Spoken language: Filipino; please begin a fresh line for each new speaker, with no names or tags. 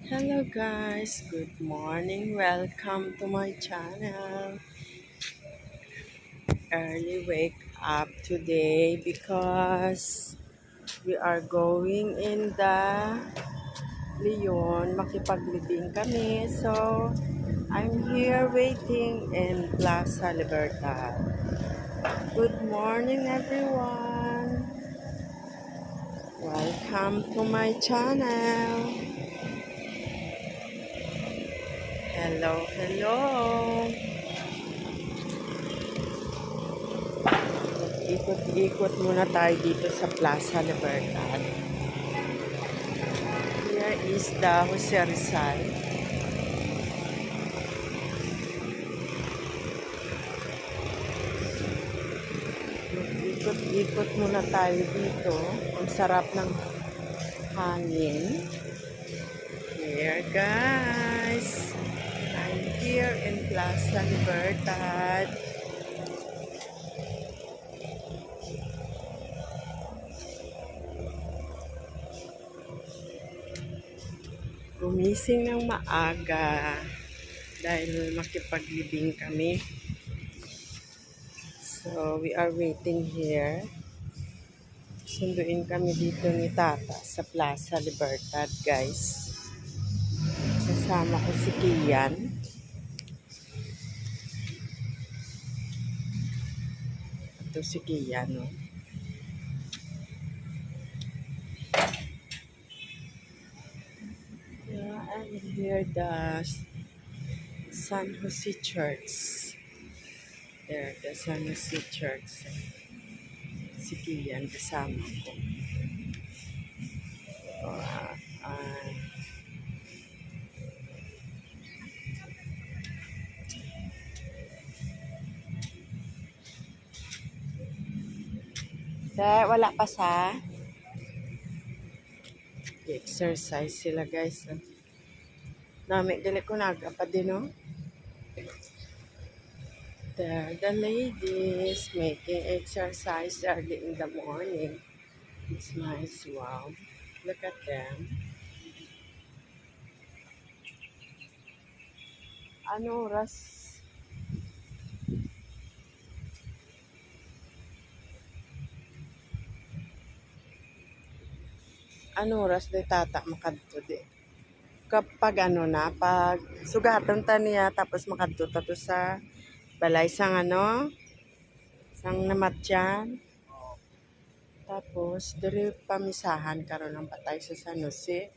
Hello guys, good morning. Welcome to my channel. Early wake up today because we are going in the Leon. Makipaglibing kami. So, I'm here waiting in Plaza Libertad. Good morning everyone. Welcome to my channel. Hello, hello. Ikot-ikot muna tayo dito sa Plaza Libertad. Here is the Jose Rizal. Ikot-ikot muna tayo dito. Ang sarap ng hangin. Here guys. I'm here in Plaza Libertad. Gumising ng maaga dahil makipaglibing kami. So, we are waiting here. Sunduin kami dito ni Tata sa Plaza Libertad, guys. Kasama ko si Kian. Ito si Kian, no? Yeah, I'm here the San Jose Church. There, the San Jose Church. Si Kian kasama ko. Wala pa sa exercise sila guys. Nami dili ko nagapa din, no? There, the ladies making exercise early in the morning. It's nice, wow. Look at them. Ano oras? Ano oras de Tata makadto di? Kapag ano na, pag sugatan ta niya tapos makadto ta to sa balay sang ano, sang namatyan. Tapos dire pamisahan karon ng patay sa San Jose.